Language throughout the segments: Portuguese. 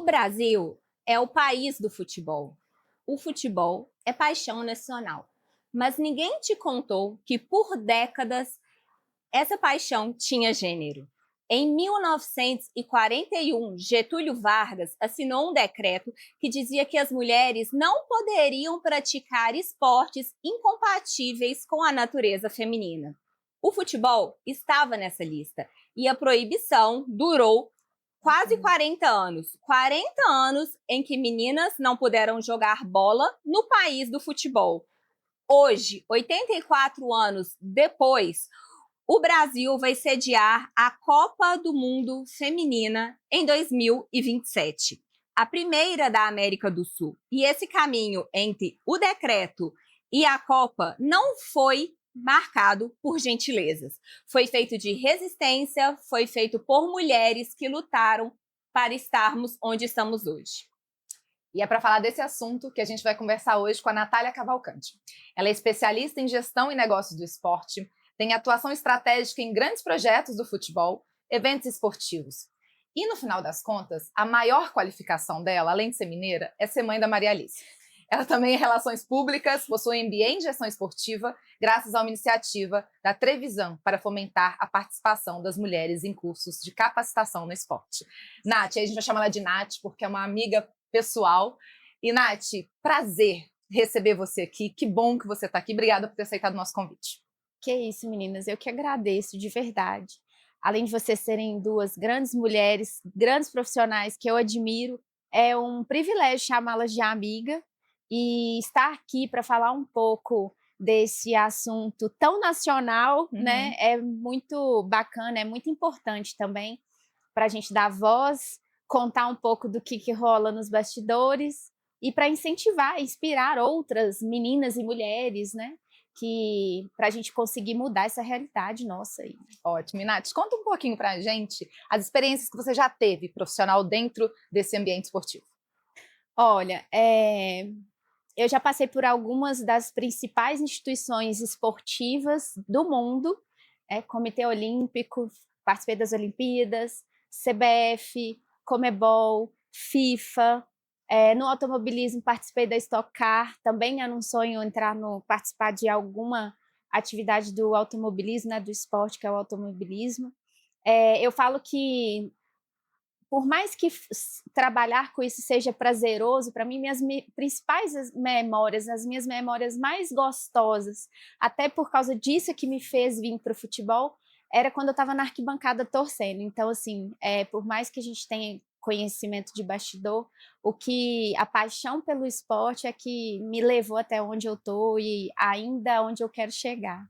Brasil é o país do futebol. O futebol é paixão nacional. Mas ninguém te contou que por décadas essa paixão tinha gênero. Em 1941, Getúlio Vargas assinou um decreto que dizia que as mulheres não poderiam praticar esportes incompatíveis com a natureza feminina. O futebol estava nessa lista e a proibição durou quase 40 anos. 40 anos em que meninas não puderam jogar bola no país do futebol. Hoje, 84 anos depois, o Brasil vai sediar a Copa do Mundo Feminina em 2027, a primeira da América do Sul. E esse caminho entre o decreto e a Copa não foi marcado por gentilezas. Foi feito de resistência, foi feito por mulheres que lutaram para estarmos onde estamos hoje. E é para falar desse assunto que a gente vai conversar hoje com a Natália Cavalcante. Ela é especialista em gestão e negócios do esporte, tem atuação estratégica em grandes projetos do futebol, eventos esportivos. E, no final das contas, a maior qualificação dela, além de ser mineira, é ser mãe da Maria Alice. Ela também é Relações Públicas, possui MBA em Gestão Esportiva, graças a uma iniciativa da Trevisan para fomentar a participação das mulheres em cursos de capacitação no esporte. Nath, a gente vai chamar ela de Nath, porque é uma amiga pessoal. E, Nath, prazer receber você aqui. Que bom que você está aqui. Obrigada por ter aceitado o nosso convite. Que isso, meninas, eu que agradeço de verdade. Além de vocês serem duas grandes mulheres, grandes profissionais que eu admiro, é um privilégio chamá-las de amiga e estar aqui para falar um pouco desse assunto tão nacional, né? É muito bacana, é muito importante também para a gente dar voz, contar um pouco do que rola nos bastidores e para incentivar, inspirar outras meninas e mulheres, né? Para a gente conseguir mudar essa realidade nossa aí. Ótimo. E, Nath, conta um pouquinho para a gente as experiências que você já teve profissional dentro desse ambiente esportivo. Olha, eu já passei por algumas das principais instituições esportivas do mundo, Comitê Olímpico, participei das Olimpíadas, CBF, Comebol, FIFA. No automobilismo participei da Stock Car, também era um sonho participar de alguma atividade do automobilismo, né, do esporte que é o automobilismo. Eu falo que por mais que trabalhar com isso seja prazeroso, para mim minhas principais memórias, as minhas memórias mais gostosas, até por causa disso que me fez vir para o futebol, era quando eu estava na arquibancada torcendo. Então, assim, por mais que a gente tenha conhecimento de bastidor, a paixão pelo esporte é que me levou até onde eu tô e ainda onde eu quero chegar.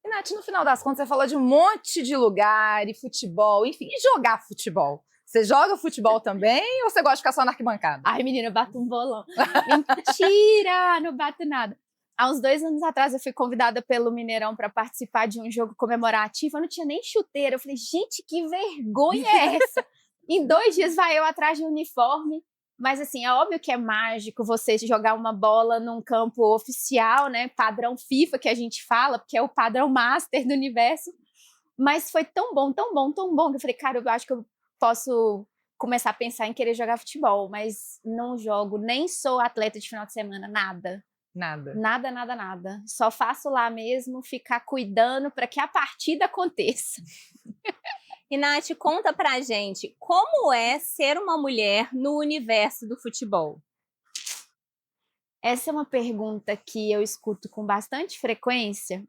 E, Nath, no final das contas, você falou de um monte de lugar e futebol, enfim, e jogar futebol. Você joga futebol também ou você gosta de ficar só na arquibancada? Ai, menina, eu bato um bolão. Mentira, não bato nada. Há uns 2 anos atrás eu fui convidada pelo Mineirão para participar de um jogo comemorativo, eu não tinha nem chuteira, eu falei, gente, que vergonha é essa? Em 2 dias vai eu atrás de uniforme, mas assim, é óbvio que é mágico você jogar uma bola num campo oficial, né, padrão FIFA que a gente fala, porque é o padrão master do universo, mas foi tão bom, tão bom, tão bom, que eu falei, cara, eu acho que eu posso começar a pensar em querer jogar futebol, mas não jogo, nem sou atleta de final de semana, nada. Nada. Nada, nada, nada. Só faço lá mesmo, ficar cuidando para que a partida aconteça. E, Nath, conta pra gente como é ser uma mulher no universo do futebol. Essa é uma pergunta que eu escuto com bastante frequência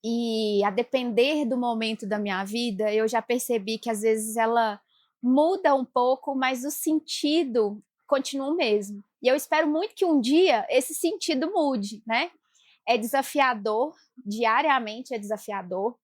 e, a depender do momento da minha vida, eu já percebi que às vezes ela muda um pouco, mas o sentido continua o mesmo. E eu espero muito que um dia esse sentido mude, né? É desafiador, diariamente é desafiador.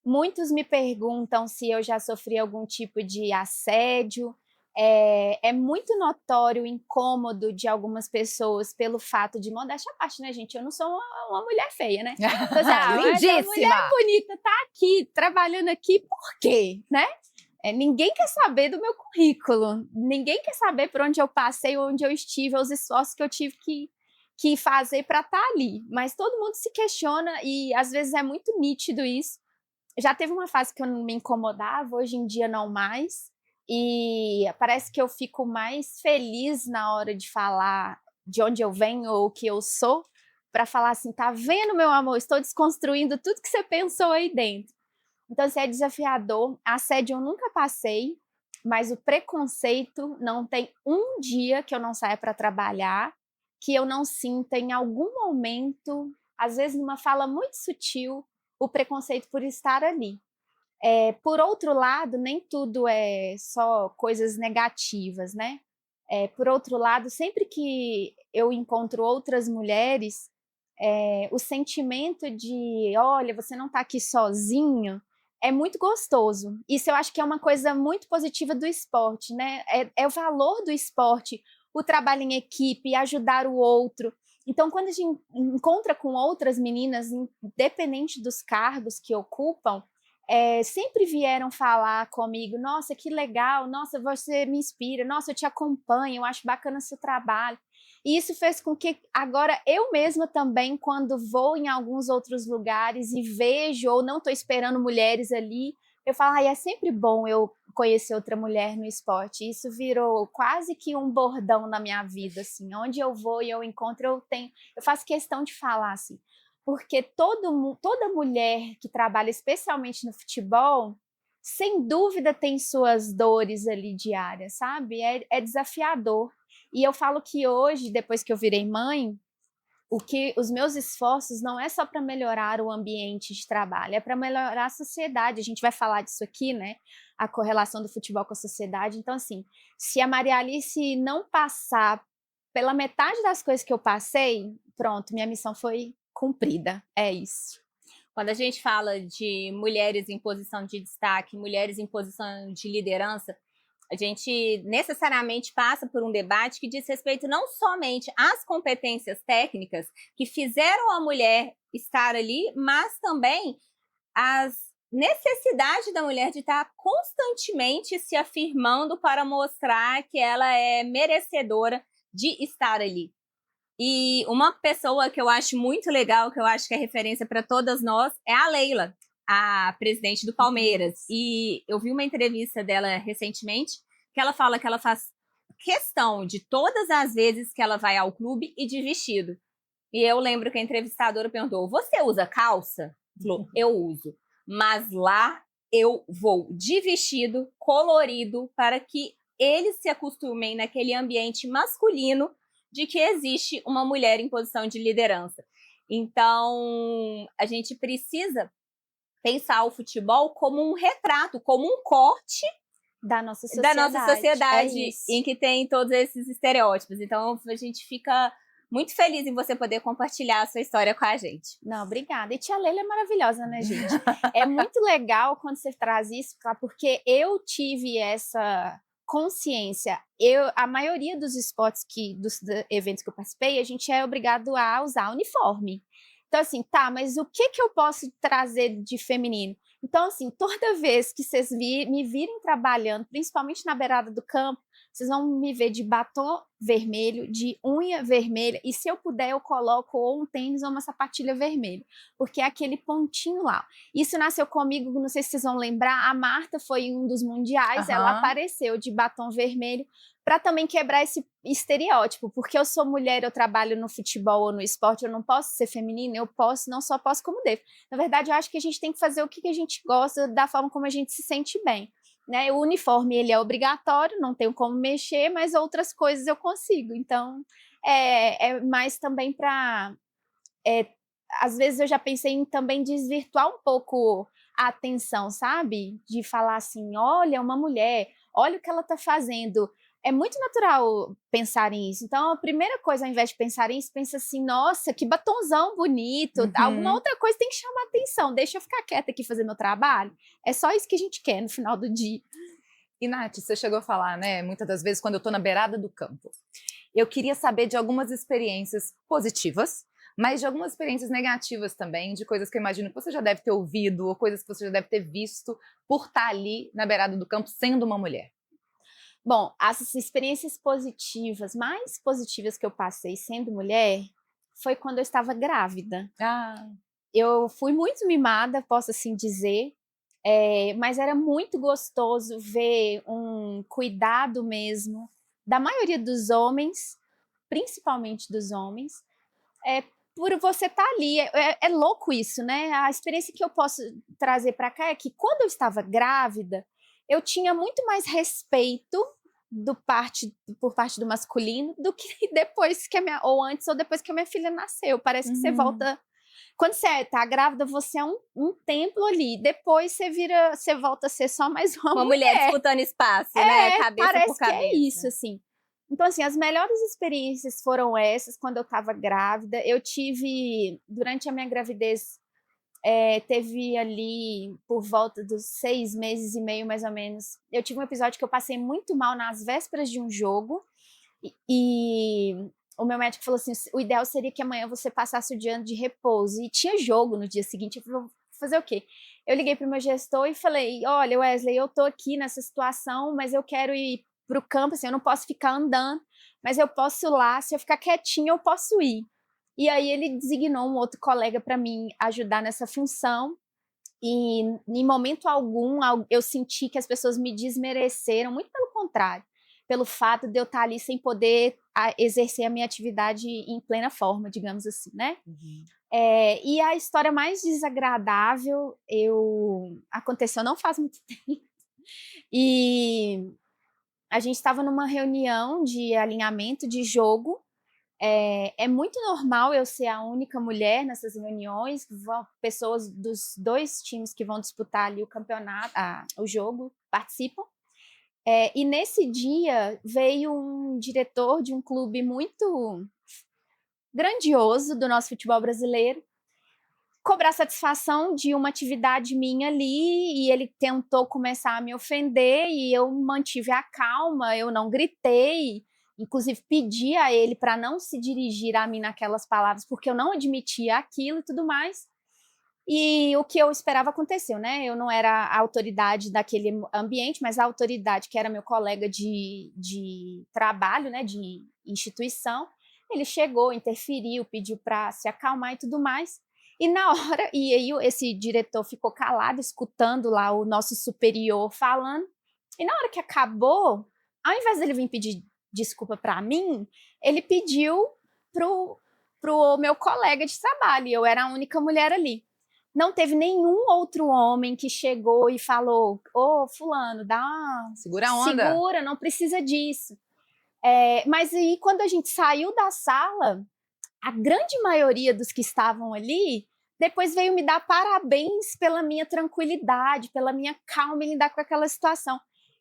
Muitos me perguntam se eu já sofri algum tipo de assédio. É muito notório o incômodo de algumas pessoas pelo fato de, modéstia à parte, né, gente? Eu não sou uma mulher feia, né? Então, assim, lindíssima! Mas a mulher bonita tá aqui, trabalhando aqui, por quê, né? Ninguém quer saber do meu currículo, ninguém quer saber por onde eu passei, onde eu estive, os esforços que eu tive que fazer para estar ali. Mas todo mundo se questiona e às vezes é muito nítido isso. Já teve uma fase que eu não me incomodava, hoje em dia não mais. E parece que eu fico mais feliz na hora de falar de onde eu venho ou o que eu sou, para falar assim, tá vendo, meu amor, estou desconstruindo tudo que você pensou aí dentro. Então, assim, é desafiador. Assédio eu nunca passei, mas o preconceito não tem um dia que eu não saia para trabalhar que eu não sinta em algum momento, às vezes numa fala muito sutil, o preconceito por estar ali. Por outro lado, nem tudo é só coisas negativas, né? Por outro lado, sempre que eu encontro outras mulheres, o sentimento de, olha, você não está aqui sozinho, é muito gostoso. Isso eu acho que é uma coisa muito positiva do esporte, né? É o valor do esporte, o trabalho em equipe, ajudar o outro. Então, quando a gente encontra com outras meninas, independente dos cargos que ocupam, sempre vieram falar comigo, nossa, que legal, nossa, você me inspira, nossa, eu te acompanho, eu acho bacana o seu trabalho. E isso fez com que agora eu mesma também, quando vou em alguns outros lugares e vejo ou não estou esperando mulheres ali, eu falo, é sempre bom eu conhecer outra mulher no esporte. Isso virou quase que um bordão na minha vida, assim, onde eu vou e eu encontro, eu faço questão de falar assim, porque toda mulher que trabalha especialmente no futebol, sem dúvida tem suas dores ali diárias, sabe? É desafiador. E eu falo que hoje, depois que eu virei mãe, os meus esforços não é só para melhorar o ambiente de trabalho, é para melhorar a sociedade. A gente vai falar disso aqui, né? A correlação do futebol com a sociedade. Então, assim, se a Maria Alice não passar pela metade das coisas que eu passei, pronto, minha missão foi cumprida. É isso. Quando a gente fala de mulheres em posição de destaque, mulheres em posição de liderança, a gente necessariamente passa por um debate que diz respeito não somente às competências técnicas que fizeram a mulher estar ali, mas também às necessidade da mulher de estar constantemente se afirmando para mostrar que ela é merecedora de estar ali. E uma pessoa que eu acho muito legal, que eu acho que é referência para todas nós, é a Leila, a presidente do Palmeiras. E eu vi uma entrevista dela recentemente, que ela fala que ela faz questão de todas as vezes que ela vai ao clube e de vestido. E eu lembro que a entrevistadora perguntou, você usa calça? Falou, eu uso. Mas lá eu vou de vestido colorido para que eles se acostumem naquele ambiente masculino de que existe uma mulher em posição de liderança. Então, a gente precisa pensar o futebol como um retrato, como um corte da nossa sociedade, em que tem todos esses estereótipos. Então, a gente fica muito feliz em você poder compartilhar a sua história com a gente. Não, obrigada. E tia Leila é maravilhosa, né, gente? É muito legal quando você traz isso, porque eu tive essa consciência. A maioria dos esportes dos eventos que eu participei, a gente é obrigado a usar uniforme. Então, assim, tá, mas o que eu posso trazer de feminino? Então, assim, toda vez que vocês me virem trabalhando, principalmente na beirada do campo, vocês vão me ver de batom vermelho, de unha vermelha, e se eu puder eu coloco ou um tênis ou uma sapatilha vermelha, porque é aquele pontinho lá. Isso nasceu comigo, não sei se vocês vão lembrar, a Marta foi em um dos mundiais, ela apareceu de batom vermelho, para também quebrar esse estereótipo, porque eu sou mulher, eu trabalho no futebol ou no esporte, eu não posso ser feminina, eu posso, não só posso como devo. Na verdade, eu acho que a gente tem que fazer o que a gente gosta, da forma como a gente se sente bem. Né? O uniforme, ele é obrigatório, não tenho como mexer, mas outras coisas eu consigo. Então, é mais também para... às vezes eu já pensei em também desvirtuar um pouco a atenção, sabe? De falar assim, olha, uma mulher, olha o que ela está fazendo. É muito natural pensar nisso. Então, a primeira coisa, ao invés de pensar nisso, pensa assim, nossa, que batonzão bonito. Alguma outra coisa tem que chamar atenção. Deixa eu ficar quieta aqui fazer meu trabalho. É só isso que a gente quer no final do dia. E, Nath, você chegou a falar, né, muitas das vezes, quando eu estou na beirada do campo. Eu queria saber de algumas experiências positivas, mas de algumas experiências negativas também, de coisas que eu imagino que você já deve ter ouvido, ou coisas que você já deve ter visto por estar ali na beirada do campo sendo uma mulher. Bom, as experiências positivas, mais positivas que eu passei sendo mulher, foi quando eu estava grávida. Eu fui muito mimada, posso assim dizer. Mas era muito gostoso ver um cuidado mesmo da maioria dos homens, principalmente dos homens, por você estar ali. É louco isso, né? A experiência que eu posso trazer para cá é que quando eu estava grávida, eu tinha muito mais respeito por parte do masculino do que depois que ou antes ou depois que a minha filha nasceu. Parece que você volta. Quando você tá grávida, você é um templo ali. Depois você volta a ser só mais uma mulher disputando espaço, né? Cabeça parece por cabeça. Que é isso, assim. Então, assim, as melhores experiências foram essas, quando eu estava grávida. Eu tive, durante a minha gravidez, teve ali, por volta dos 6 meses e meio, mais ou menos, eu tive um episódio que eu passei muito mal nas vésperas de um jogo. E o meu médico falou assim, o ideal seria que amanhã você passasse o dia de repouso. E tinha jogo no dia seguinte. Eu falei, vou fazer o quê? Eu liguei pro meu gestor e falei, olha, Wesley, eu tô aqui nessa situação, mas eu quero ir pro campo, assim, eu não posso ficar andando, mas eu posso ir lá, se eu ficar quietinha, eu posso ir. E aí ele designou um outro colega para mim ajudar nessa função. E em momento algum eu senti que as pessoas me desmereceram, muito pelo contrário, pelo fato de eu estar ali sem poder exercer a minha atividade em plena forma, digamos assim, né? E a história mais desagradável aconteceu não faz muito tempo. E a gente estava numa reunião de alinhamento de jogo. É muito normal eu ser a única mulher nessas reuniões, pessoas dos 2 times que vão disputar ali o campeonato, o jogo, participam. E nesse dia veio um diretor de um clube muito grandioso do nosso futebol brasileiro cobrar satisfação de uma atividade minha ali, e ele tentou começar a me ofender e eu mantive a calma, eu não gritei, inclusive pedi a ele para não se dirigir a mim naquelas palavras, porque eu não admitia aquilo e tudo mais. E o que eu esperava aconteceu, né? Eu não era a autoridade daquele ambiente, mas a autoridade que era meu colega de trabalho, né, de instituição, ele chegou, interferiu, pediu para se acalmar e tudo mais. E na hora, e aí esse diretor ficou calado, escutando lá o nosso superior falando, e na hora que acabou, ao invés dele vir pedir desculpa para mim, ele pediu pro meu colega de trabalho, e eu era a única mulher ali. Não teve nenhum outro homem que chegou e falou, fulano, segura a onda. Segura, não precisa disso. Mas aí, quando a gente saiu da sala, a grande maioria dos que estavam ali, depois veio me dar parabéns pela minha tranquilidade, pela minha calma em lidar com aquela situação.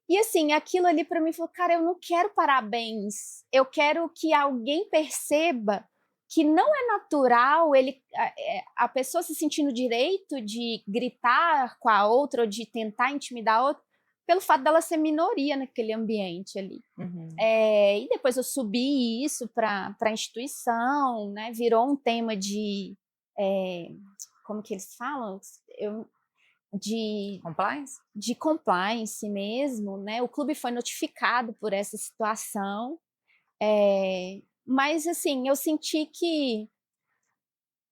E assim, aquilo ali para mim falou, cara, eu não quero parabéns, eu quero que alguém perceba que não é natural a pessoa se sentir no direito de gritar com a outra ou de tentar intimidar a outra, pelo fato dela ser minoria naquele ambiente ali. E depois eu subi isso para a instituição, né? Virou um tema de... como que eles falam? Compliance? De compliance mesmo, né? O clube foi notificado por essa situação. Mas, assim, eu senti que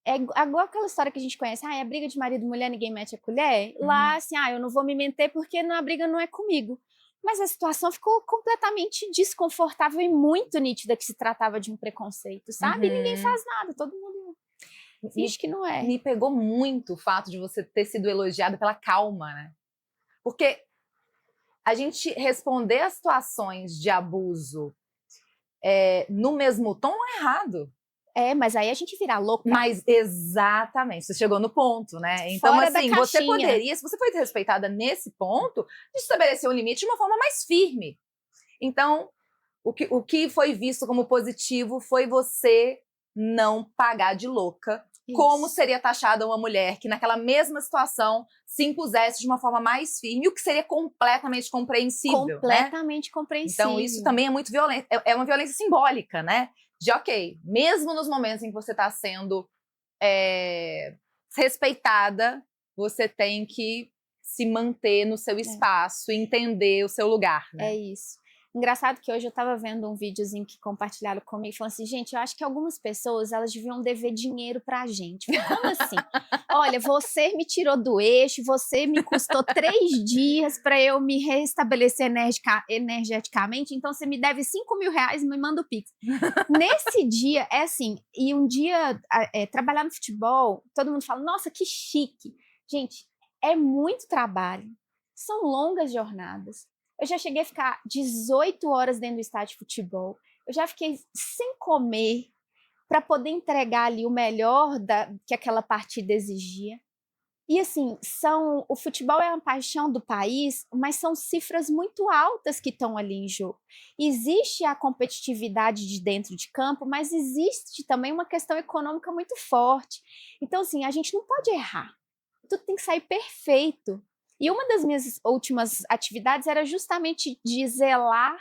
é igual aquela história que a gente conhece, é briga de marido e mulher, ninguém mete a colher. Lá, assim, eu não vou me meter porque a briga não é comigo. Mas a situação ficou completamente desconfortável e muito nítida que se tratava de um preconceito, sabe? E ninguém faz nada, todo mundo finge que não é. Me pegou muito o fato de você ter sido elogiada pela calma, né? Porque a gente responder a situações de abuso no mesmo tom é errado. Mas aí a gente vira louca. Mas exatamente, você chegou no ponto, né? Então, Fora assim, da você caixinha. poderia, se você foi respeitada nesse ponto, de estabelecer um limite de uma forma mais firme. Então, o que foi visto como positivo foi você não pagar de louca. Isso. Como seria taxada uma mulher que naquela mesma situação se impusesse de uma forma mais firme, o que seria completamente compreensível, completamente compreensível. Então, isso também é muito violento, é uma violência simbólica, né? De, ok, mesmo nos momentos em que você está sendo respeitada, você tem que se manter no seu espaço, entender o seu lugar, né? É isso. Engraçado que hoje eu estava vendo um videozinho que compartilharam comigo, falando assim, gente, eu acho que algumas pessoas, elas deviam dever dinheiro pra gente. Eu falei, como assim? Olha, você me tirou do eixo, você me custou 3 dias para eu me restabelecer energeticamente, então você me deve 5.000 reais e me manda o Pix. Nesse dia, é assim, e um dia, trabalhar no futebol, todo mundo fala, nossa, que chique. Gente, é muito trabalho, são longas jornadas. Eu já cheguei a ficar 18 horas dentro do estádio de futebol. Eu já fiquei sem comer para poder entregar ali o melhor que aquela partida exigia. E assim, o futebol é uma paixão do país, mas são cifras muito altas que estão ali em jogo. Existe a competitividade de dentro de campo, mas existe também uma questão econômica muito forte. Então, assim, a gente não pode errar. Tudo tem que sair perfeito. E uma das minhas últimas atividades era justamente de zelar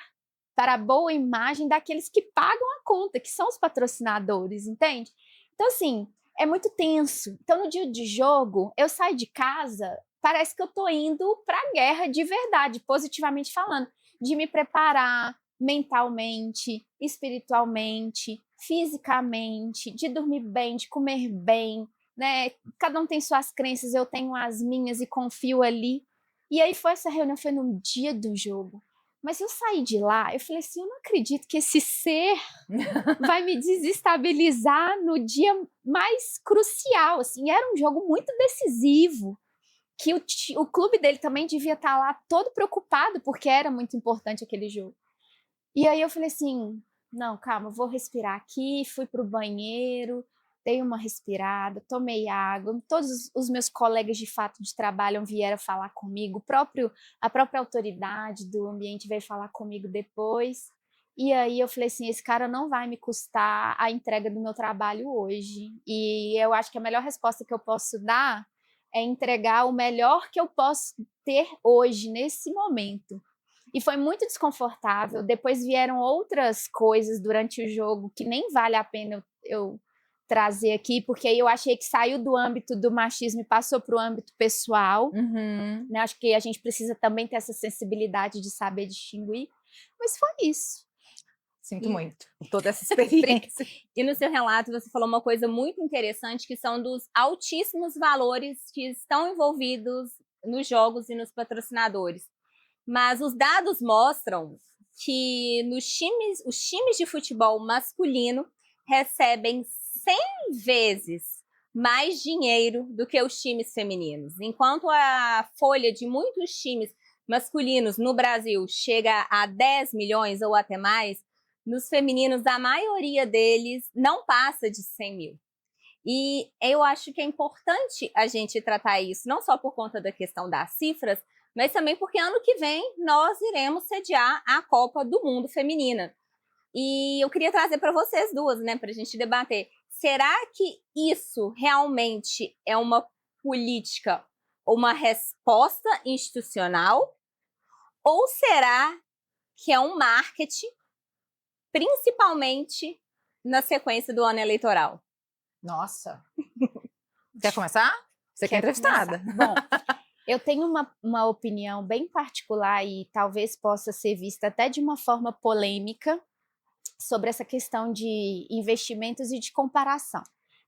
para a boa imagem daqueles que pagam a conta, que são os patrocinadores, entende? Então, assim, é muito tenso. Então, no dia de jogo, eu saio de casa, parece que eu tô indo para a guerra de verdade, positivamente falando, de me preparar mentalmente, espiritualmente, fisicamente, de dormir bem, de comer bem, né? Cada um tem suas crenças, eu tenho as minhas e confio ali. E aí essa reunião foi no dia do jogo. Mas eu saí de lá, eu falei assim, eu não acredito que esse ser vai me desestabilizar no dia mais crucial, assim, era um jogo muito decisivo, que o clube dele também devia estar lá todo preocupado, porque era muito importante aquele jogo. E aí eu falei assim, não, calma, vou respirar aqui, fui pro banheiro, dei uma respirada, tomei água, todos os meus colegas de fato de trabalho vieram falar comigo, a própria autoridade do ambiente veio falar comigo depois, e aí eu falei assim, esse cara não vai me custar a entrega do meu trabalho hoje, e eu acho que a melhor resposta que eu posso dar é entregar o melhor que eu posso ter hoje, nesse momento. E foi muito desconfortável. Depois vieram outras coisas durante o jogo que nem vale a pena eu trazer aqui, porque aí eu achei que saiu do âmbito do machismo e passou para o âmbito pessoal. Né? Acho que a gente precisa também ter essa sensibilidade de saber distinguir. Mas foi isso. Sinto muito por toda essa experiência. E no seu relato você falou uma coisa muito interessante, que são dos altíssimos valores que estão envolvidos nos jogos e nos patrocinadores. Mas os dados mostram que os times de futebol masculino recebem 100 vezes mais dinheiro do que os times femininos. Enquanto a folha de muitos times masculinos no Brasil chega a 10 milhões ou até mais, nos femininos a maioria deles não passa de 100 mil. E eu acho que é importante a gente tratar isso, não só por conta da questão das cifras, mas também porque ano que vem nós iremos sediar a Copa do Mundo Feminina. E eu queria trazer para vocês duas, né, para a gente debater. Será que isso realmente é uma política, uma resposta institucional? Ou será que é um marketing, principalmente na sequência do ano eleitoral? Nossa. Quer começar? Você quer entrevistada. Bom, eu tenho uma opinião bem particular e talvez possa ser vista até de uma forma polêmica sobre essa questão de investimentos e de comparação.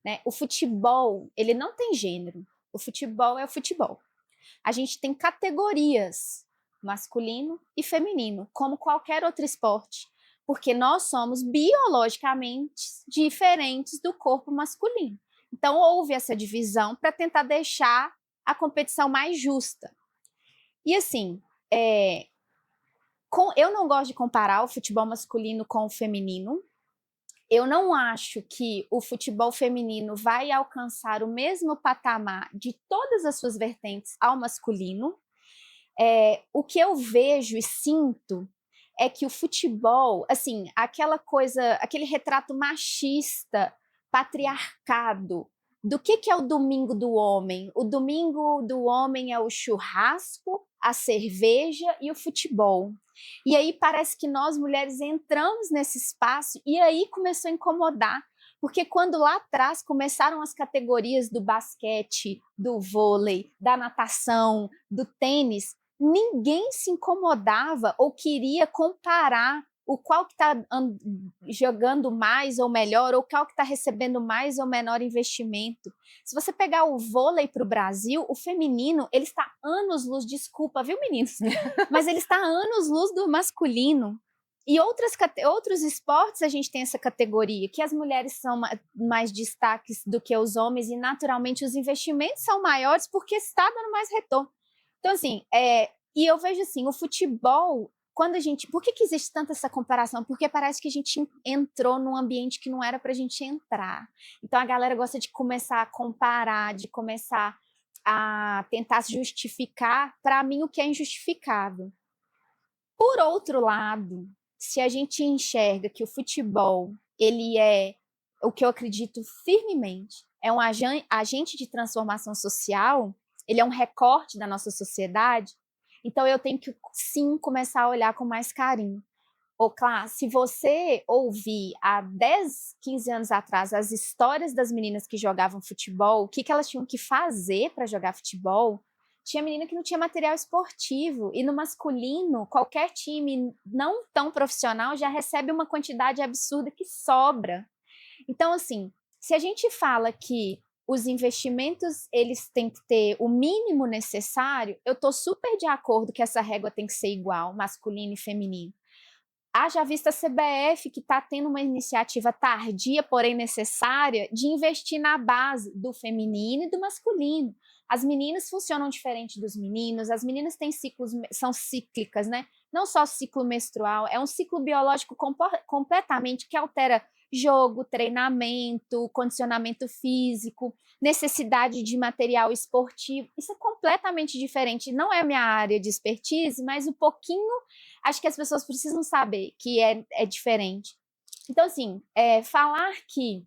Né? O futebol, ele não tem gênero. O futebol é o futebol. A gente tem categorias, masculino e feminino, como qualquer outro esporte, porque nós somos biologicamente diferentes do corpo masculino. Então, houve essa divisão para tentar deixar a competição mais justa. E assim, eu não gosto de comparar o futebol masculino com o feminino. Eu não acho que o futebol feminino vai alcançar o mesmo patamar de todas as suas vertentes ao masculino. O que eu vejo e sinto é que o futebol, assim, aquela coisa, aquele retrato machista, patriarcado, do que é o domingo do homem? O domingo do homem é o churrasco, a cerveja e o futebol. E aí parece que nós mulheres entramos nesse espaço e aí começou a incomodar, porque quando lá atrás começaram as categorias do basquete, do vôlei, da natação, do tênis, ninguém se incomodava ou queria comparar o qual que está jogando mais ou melhor, ou qual que está recebendo mais ou menor investimento. Se você pegar o vôlei para o Brasil, o feminino, ele está anos-luz, desculpa, viu, meninos? Mas ele está anos-luz do masculino. E outros esportes a gente tem essa categoria, que as mulheres são mais destaques do que os homens, e naturalmente os investimentos são maiores porque está dando mais retorno. Então, assim, e eu vejo assim, o futebol, quando a gente... Por que existe tanta essa comparação? Porque parece que a gente entrou num ambiente que não era para a gente entrar. Então, a galera gosta de começar a comparar, de começar a tentar se justificar, para mim, o que é injustificável. Por outro lado, se a gente enxerga que o futebol, ele é o que eu acredito firmemente, é um agente de transformação social, ele é um recorte da nossa sociedade, então eu tenho que, sim, começar a olhar com mais carinho. Ô, Clá, se você ouvir há 10, 15 anos atrás as histórias das meninas que jogavam futebol, o que elas tinham que fazer para jogar futebol, tinha menina que não tinha material esportivo, e no masculino, qualquer time não tão profissional já recebe uma quantidade absurda que sobra. Então, assim, se a gente fala que os investimentos, eles têm que ter o mínimo necessário, eu estou super de acordo que essa régua tem que ser igual, masculino e feminino. Haja vista a CBF, que está tendo uma iniciativa tardia, porém necessária, de investir na base do feminino e do masculino. As meninas funcionam diferente dos meninos, as meninas têm ciclos, são cíclicas, né? Não só ciclo menstrual, é um ciclo biológico completamente que altera jogo, treinamento, condicionamento físico, necessidade de material esportivo. Isso é completamente diferente. Não é a minha área de expertise, mas um pouquinho, acho que as pessoas precisam saber que é diferente. Então, assim, falar que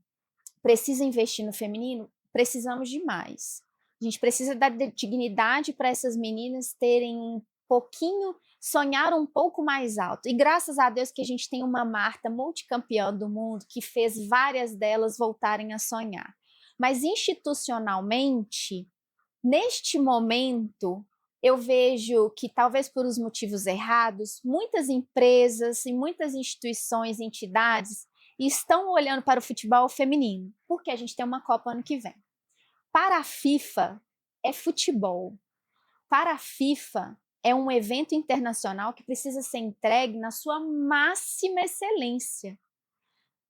precisa investir no feminino, precisamos demais. A gente precisa dar dignidade para essas meninas terem um pouquinho, sonhar um pouco mais alto. E graças a Deus que a gente tem uma Marta multicampeã do mundo que fez várias delas voltarem a sonhar. Mas institucionalmente, neste momento, eu vejo que, talvez por os motivos errados, muitas empresas e muitas instituições, entidades, estão olhando para o futebol feminino, porque a gente tem uma Copa ano que vem. Para a FIFA, é futebol. Para a FIFA, é um evento internacional que precisa ser entregue na sua máxima excelência.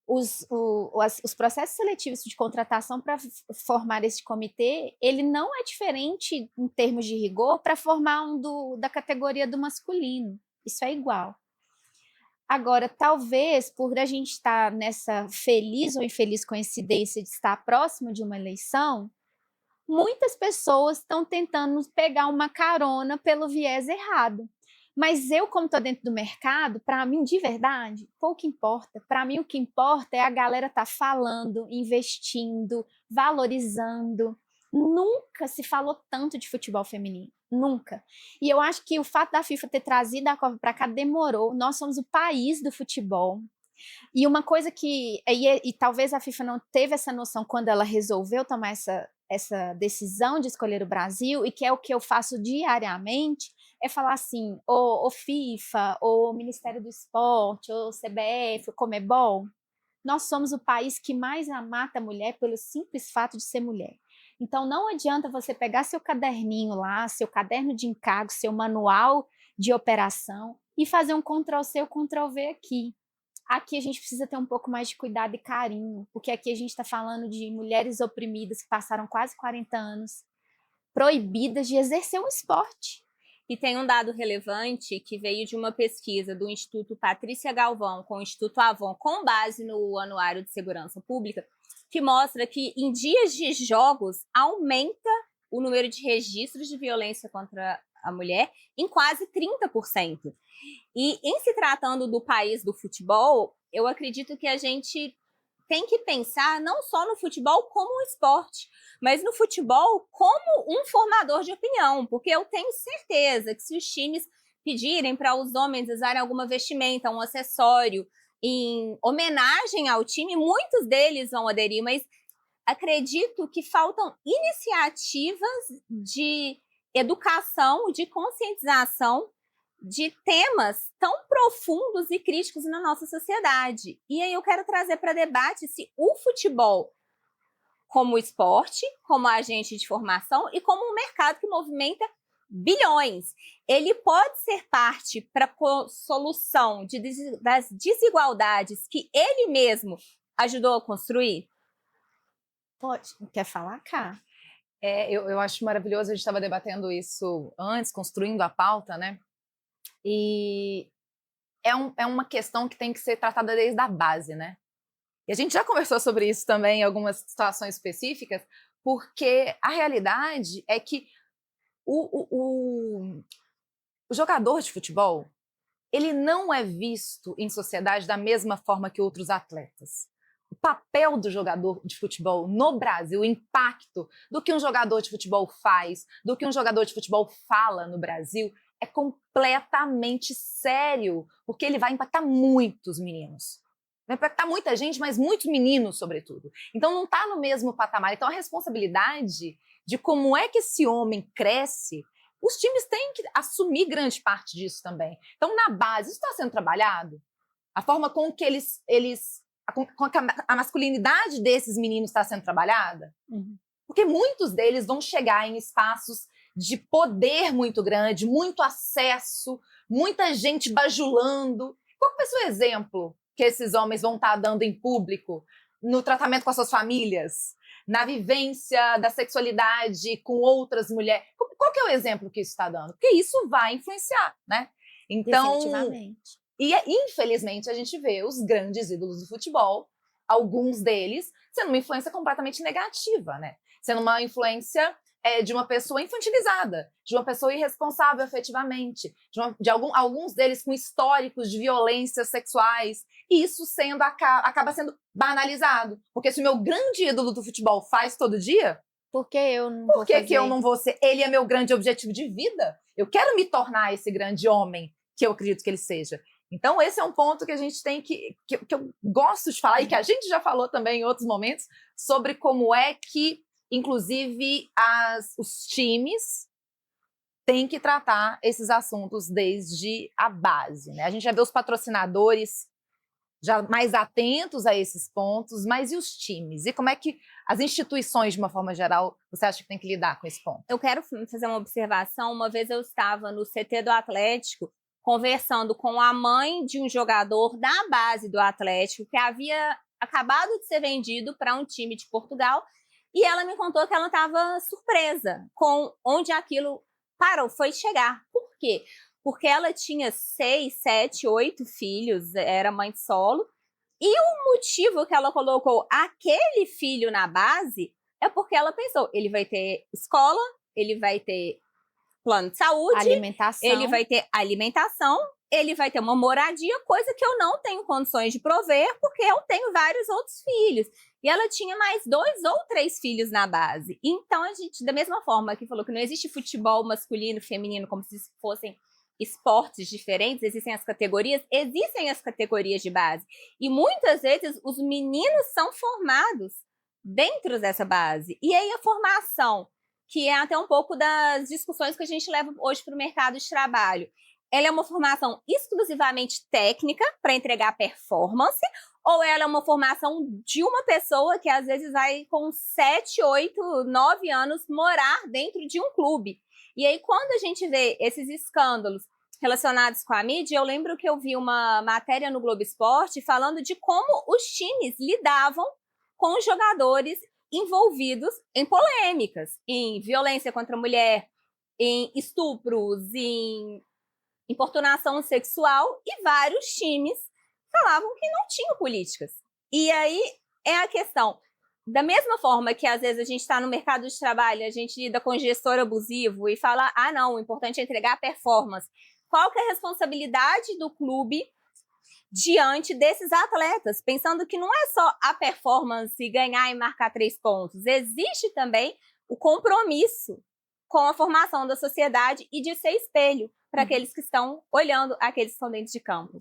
Os processos seletivos de contratação para formar esse comitê, ele não é diferente em termos de rigor para formar da categoria do masculino. Isso é igual. Agora, talvez, por a gente estar nessa feliz ou infeliz coincidência de estar próximo de uma eleição, muitas pessoas estão tentando pegar uma carona pelo viés errado. Mas eu, como estou dentro do mercado, para mim, de verdade, pouco importa. Para mim, o que importa é a galera estar falando, investindo, valorizando. Nunca se falou tanto de futebol feminino. Nunca. E eu acho que o fato da FIFA ter trazido a Copa para cá demorou. Nós somos o país do futebol. E uma coisa que... E talvez a FIFA não teve essa noção quando ela resolveu tomar essa decisão de escolher o Brasil, e que é o que eu faço diariamente, é falar assim, o FIFA, o Ministério do Esporte, o CBF, o Conmebol, nós somos o país que mais mata a mulher pelo simples fato de ser mulher. Então, não adianta você pegar seu caderninho lá, seu caderno de encargo, seu manual de operação e fazer um Ctrl+C, Ctrl+V aqui. Aqui a gente precisa ter um pouco mais de cuidado e carinho, porque aqui a gente está falando de mulheres oprimidas que passaram quase 40 anos proibidas de exercer um esporte. E tem um dado relevante que veio de uma pesquisa do Instituto Patrícia Galvão com o Instituto Avon, com base no Anuário de Segurança Pública, que mostra que em dias de jogos aumenta o número de registros de violência contra a mulher em quase 30%. E em se tratando do país do futebol, eu acredito que a gente tem que pensar não só no futebol como um esporte, mas no futebol como um formador de opinião, porque eu tenho certeza que se os times pedirem para os homens usarem alguma vestimenta, um acessório, em homenagem ao time, muitos deles vão aderir, mas acredito que faltam iniciativas de educação, de conscientização de temas tão profundos e críticos na nossa sociedade. E aí eu quero trazer para debate se o futebol, como esporte, como agente de formação e como um mercado que movimenta bilhões, ele pode ser parte para a solução das desigualdades que ele mesmo ajudou a construir? Pode. Quer falar, Cá? Eu acho maravilhoso, a gente estava debatendo isso antes, construindo a pauta, né? E é uma questão que tem que ser tratada desde a base, né? E a gente já conversou sobre isso também em algumas situações específicas, porque a realidade é que o jogador de futebol, ele não é visto em sociedade da mesma forma que outros atletas. O papel do jogador de futebol no Brasil, o impacto do que um jogador de futebol faz, do que um jogador de futebol fala no Brasil, é completamente sério, porque ele vai impactar muitos meninos. Vai impactar muita gente, mas muitos meninos, sobretudo. Então, não está no mesmo patamar. Então, a responsabilidade de como é que esse homem cresce, os times têm que assumir grande parte disso também. Então, na base, isso está sendo trabalhado? A forma com que a masculinidade desses meninos está sendo trabalhada? Uhum. Porque muitos deles vão chegar em espaços de poder muito grande, muito acesso, muita gente bajulando. Qual vai ser o exemplo que esses homens vão estar dando em público no tratamento com as suas famílias, na vivência da sexualidade com outras mulheres? Qual que é o exemplo que isso está dando? Porque isso vai influenciar, né? Então, definitivamente. E, infelizmente, a gente vê os grandes ídolos do futebol, alguns deles, sendo uma influência completamente negativa, né? Sendo uma influência de uma pessoa infantilizada, de uma pessoa irresponsável efetivamente, alguns deles com históricos de violências sexuais, e isso acaba sendo banalizado. Porque se o meu grande ídolo do futebol faz todo dia, Por que eu não por vou que fazer? eu não vou ser? Ele é meu grande objetivo de vida. Eu quero me tornar esse grande homem que eu acredito que ele seja. Então, esse é um ponto que a gente tem que eu gosto de falar, e que a gente já falou também em outros momentos, sobre como é que, inclusive, os times têm que tratar esses assuntos desde a base, né? A gente já vê os patrocinadores já mais atentos a esses pontos, mas e os times? E como é que as instituições, de uma forma geral, você acha que tem que lidar com esse ponto? Eu quero fazer uma observação. Uma vez eu estava no CT do Atlético, conversando com a mãe de um jogador da base do Atlético, que havia acabado de ser vendido para um time de Portugal, e ela me contou que ela estava surpresa com onde aquilo foi chegar. Por quê? Porque ela tinha 6, 7, 8 filhos, era mãe solo, e o motivo que ela colocou aquele filho na base é porque ela pensou, ele vai ter escola, ele vai ter plano de saúde, Alimentação. ele vai ter alimentação, ele vai ter uma moradia, coisa que eu não tenho condições de prover, porque eu tenho vários outros filhos. E ela tinha mais 2 ou 3 filhos na base. Então, a gente, da mesma forma que falou que não existe futebol masculino, feminino, como se fossem esportes diferentes, existem as categorias de base. E muitas vezes os meninos são formados dentro dessa base. E aí a formação, que é até um pouco das discussões que a gente leva hoje para o mercado de trabalho, ela é uma formação exclusivamente técnica para entregar performance, ou ela é uma formação de uma pessoa que às vezes vai com 7, 8, 9 anos morar dentro de um clube? E aí, quando a gente vê esses escândalos relacionados com a mídia, eu lembro que eu vi uma matéria no Globo Esporte falando de como os times lidavam com os jogadores envolvidos em polêmicas, em violência contra a mulher, em estupros, em importunação sexual, e vários times falavam que não tinham políticas. E aí é a questão. Da mesma forma que às vezes a gente está no mercado de trabalho, a gente lida com gestor abusivo e fala, não, o importante é entregar performance. Qual que é a responsabilidade do clube diante desses atletas? Pensando que não é só a performance, ganhar e marcar 3 pontos. Existe também o compromisso com a formação da sociedade e de ser espelho para aqueles que estão olhando aqueles que estão dentro de campo.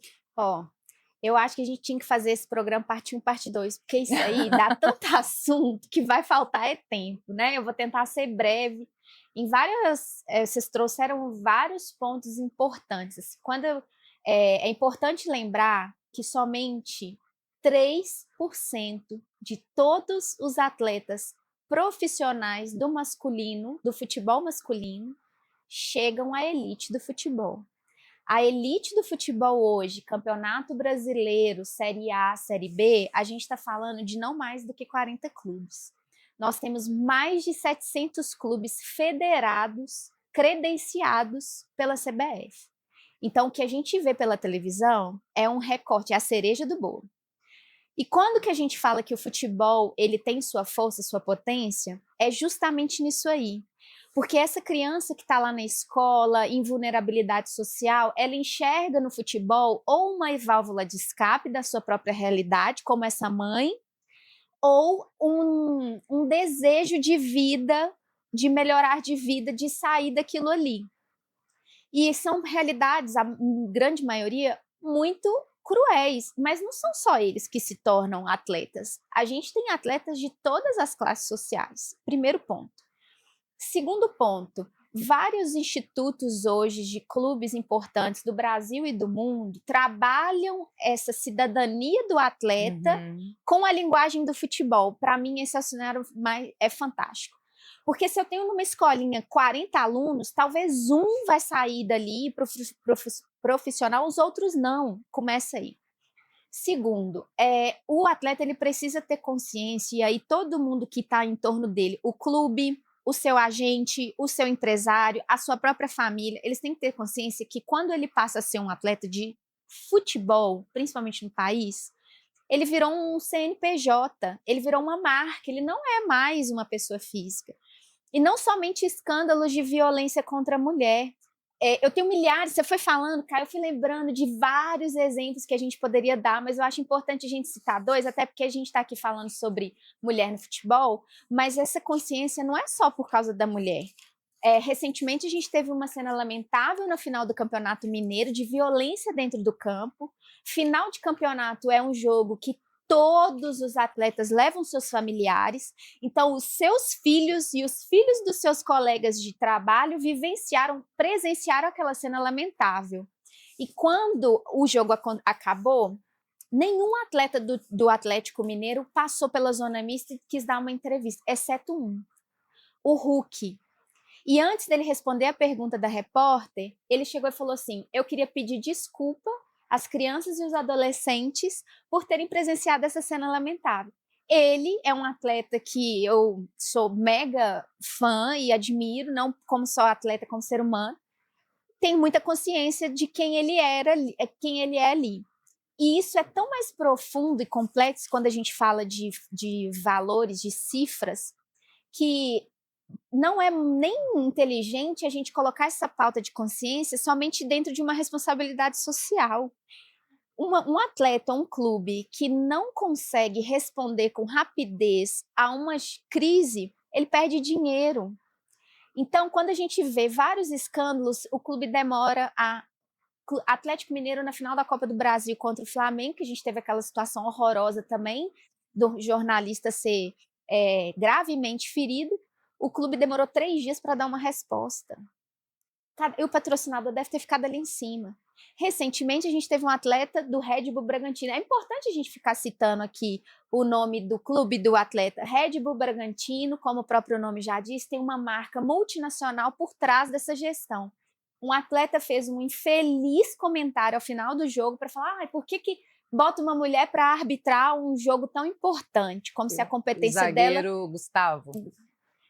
Eu acho que a gente tinha que fazer esse programa parte 1, parte 2, porque isso aí dá tanto assunto que vai faltar tempo, né? Eu vou tentar ser breve. Vocês trouxeram vários pontos importantes. Assim, é importante lembrar que somente 3% de todos os atletas profissionais do futebol masculino, chegam à elite do futebol. A elite do futebol hoje, Campeonato Brasileiro, Série A, Série B, a gente está falando de não mais do que 40 clubes. Nós temos mais de 700 clubes federados, credenciados pela CBF. Então, o que a gente vê pela televisão é um recorte, é a cereja do bolo. E quando que a gente fala que o futebol ele tem sua força, sua potência, é justamente nisso aí. Porque essa criança que está lá na escola, em vulnerabilidade social, ela enxerga no futebol ou uma válvula de escape da sua própria realidade, como essa mãe, ou um desejo de vida, de melhorar de vida, de sair daquilo ali. E são realidades, a grande maioria, muito cruéis, mas não são só eles que se tornam atletas. A gente tem atletas de todas as classes sociais. Primeiro ponto. Segundo ponto, vários institutos hoje de clubes importantes do Brasil e do mundo trabalham essa cidadania do atleta com a linguagem do futebol. Para mim, esse cenário é fantástico. Porque se eu tenho numa escolinha 40 alunos, talvez um vai sair dali profissional, os outros não. Começa aí. Segundo, o atleta ele precisa ter consciência, e aí todo mundo que está em torno dele, o clube, o seu agente, o seu empresário, a sua própria família, eles têm que ter consciência que quando ele passa a ser um atleta de futebol, principalmente no país, ele virou um CNPJ, ele virou uma marca, ele não é mais uma pessoa física. E não somente escândalos de violência contra a mulher. Eu tenho milhares, você foi falando, Caio, eu fui lembrando de vários exemplos que a gente poderia dar, mas eu acho importante a gente citar dois, até porque a gente está aqui falando sobre mulher no futebol, mas essa consciência não é só por causa da mulher. Recentemente a gente teve uma cena lamentável no final do Campeonato Mineiro de violência dentro do campo. Final de campeonato é um jogo que todos os atletas levam seus familiares, então os seus filhos e os filhos dos seus colegas de trabalho presenciaram aquela cena lamentável. E quando o jogo acabou, nenhum atleta do Atlético Mineiro passou pela zona mista e quis dar uma entrevista, exceto um, o Hulk. E antes dele responder a pergunta da repórter, ele chegou e falou assim: eu queria pedir desculpa às crianças e os adolescentes por terem presenciado essa cena lamentável. Ele é um atleta que eu sou mega fã e admiro, não como só atleta, como ser humano. Tem muita consciência de quem ele é ali. E isso é tão mais profundo e complexo quando a gente fala de valores, de cifras, que não é nem inteligente a gente colocar essa pauta de consciência somente dentro de uma responsabilidade social. Um atleta, um clube que não consegue responder com rapidez a uma crise, ele perde dinheiro. Então, quando a gente vê vários escândalos, o clube demora Atlético Mineiro na final da Copa do Brasil contra o Flamengo, que a gente teve aquela situação horrorosa também, do jornalista ser gravemente ferido, o clube demorou 3 dias para dar uma resposta. E o patrocinador deve ter ficado ali em cima. Recentemente, a gente teve um atleta do Red Bull Bragantino. É importante a gente ficar citando aqui o nome do clube do atleta. Red Bull Bragantino, como o próprio nome já diz, tem uma marca multinacional por trás dessa gestão. Um atleta fez um infeliz comentário ao final do jogo para falar: por que bota uma mulher para arbitrar um jogo tão importante? Como se a competência dela... Gustavo.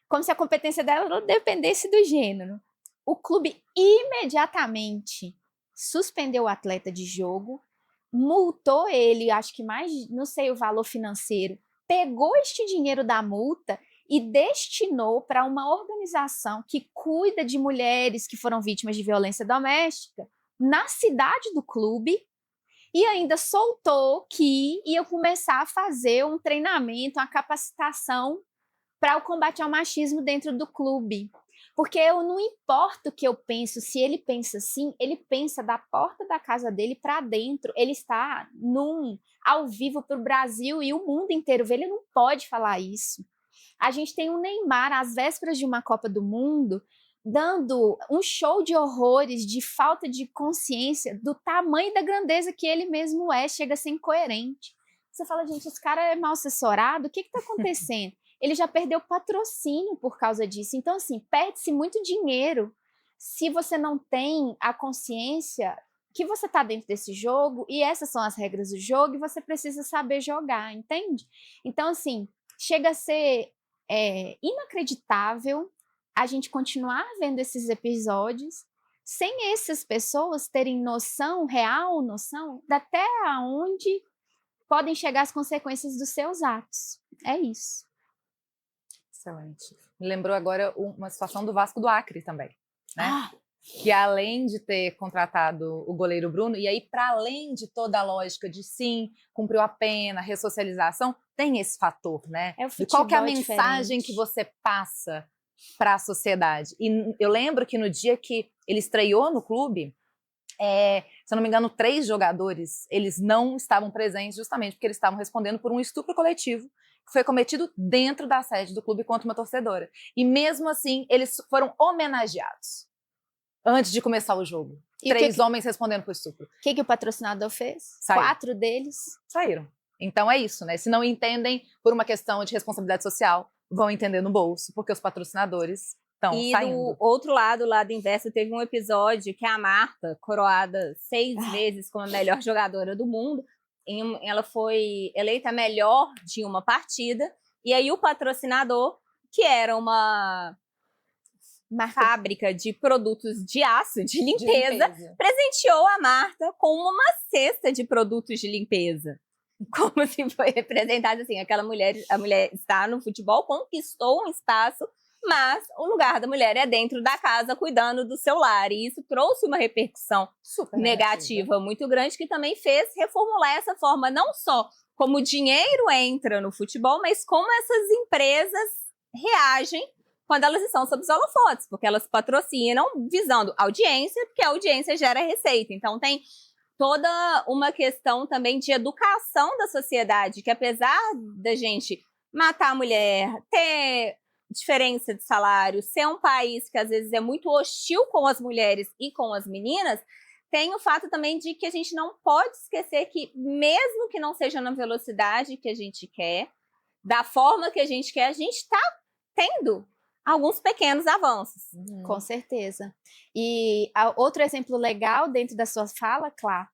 Como se a competência dela não dependesse do gênero. O clube imediatamente suspendeu o atleta de jogo, multou ele, acho que mais, não sei o valor financeiro, pegou este dinheiro da multa e destinou para uma organização que cuida de mulheres que foram vítimas de violência doméstica na cidade do clube, e ainda soltou que ia começar a fazer um treinamento, uma capacitação para o combate ao machismo dentro do clube. Porque eu não importa o que eu penso, se ele pensa assim, ele pensa da porta da casa dele para dentro. Ele está ao vivo para o Brasil e o mundo inteiro ver. Ele não pode falar isso. A gente tem o Neymar, às vésperas de uma Copa do Mundo, dando um show de horrores, de falta de consciência do tamanho e da grandeza que ele mesmo é, chega a ser incoerente. Você fala, gente, esse cara é mal assessorado, o que está acontecendo? Ele já perdeu patrocínio por causa disso. Então, assim, perde-se muito dinheiro se você não tem a consciência que você está dentro desse jogo e essas são as regras do jogo e você precisa saber jogar, entende? Então, assim, chega a ser inacreditável a gente continuar vendo esses episódios sem essas pessoas terem real noção, até onde podem chegar as consequências dos seus atos. É isso. Excelente. Me lembrou agora uma situação do Vasco do Acre também, né? Que além de ter contratado o goleiro Bruno, e aí para além de toda a lógica de sim, cumpriu a pena, ressocialização, tem esse fator, né? E qual que é a mensagem que você passa para a sociedade? E eu lembro que no dia que ele estreou no clube, se eu não me engano, 3 jogadores, eles não estavam presentes justamente porque eles estavam respondendo por um estupro coletivo que foi cometido dentro da sede do clube contra uma torcedora. E mesmo assim, eles foram homenageados antes de começar o jogo. E 3 homens respondendo por estupro. O que o patrocinador fez? Saiu. 4 deles saíram. Então é isso, né? Se não entendem por uma questão de responsabilidade social, vão entender no bolso, porque os patrocinadores estão saindo. E do outro lado, o lado inverso, teve um episódio que a Marta, coroada 6 vezes como a melhor jogadora do mundo, ela foi eleita a melhor de uma partida, e aí o patrocinador, que era uma fábrica de produtos de aço, de limpeza, presenteou a Marta com uma cesta de produtos de limpeza. Como se foi representado assim, a mulher está no futebol, conquistou um espaço, mas o lugar da mulher é dentro da casa, cuidando do seu lar. E isso trouxe uma repercussão super negativa muito grande, que também fez reformular essa forma, não só como o dinheiro entra no futebol, mas como essas empresas reagem quando elas estão sob os holofotes, porque elas patrocinam visando audiência, porque a audiência gera receita. Então tem toda uma questão também de educação da sociedade, que apesar da gente matar a mulher, ter diferença de salário, ser um país que às vezes é muito hostil com as mulheres e com as meninas, tem o fato também de que a gente não pode esquecer que, mesmo que não seja na velocidade que a gente quer, da forma que a gente quer, a gente está tendo alguns pequenos avanços. Com certeza. E outro exemplo legal dentro da sua fala, Clá,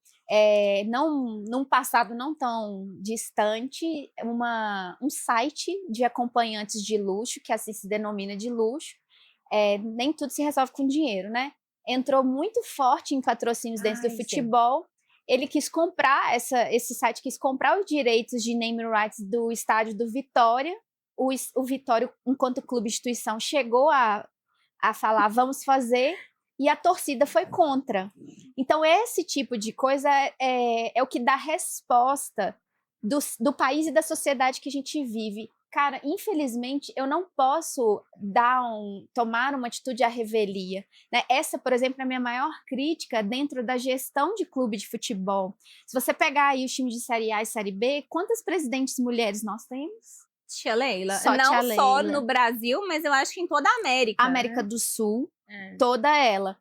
num passado não tão distante, um site de acompanhantes de luxo, que assim se denomina de luxo, nem tudo se resolve com dinheiro, né? Entrou muito forte em patrocínios dentro do futebol. Sim. Ele quis comprar, esse site quis comprar os direitos de naming rights do estádio do Vitória. O Vitória, enquanto clube instituição, chegou a falar, vamos fazer, e a torcida foi contra. Então, esse tipo de coisa é o que dá resposta do país e da sociedade que a gente vive. Cara, infelizmente, eu não posso tomar uma atitude à revelia, né? Essa, por exemplo, é a minha maior crítica dentro da gestão de clube de futebol. Se você pegar aí os times de Série A e Série B, quantas presidentes mulheres nós temos? Tia Leila. Não só no Brasil, mas eu acho que em toda a América. América do Sul, toda ela.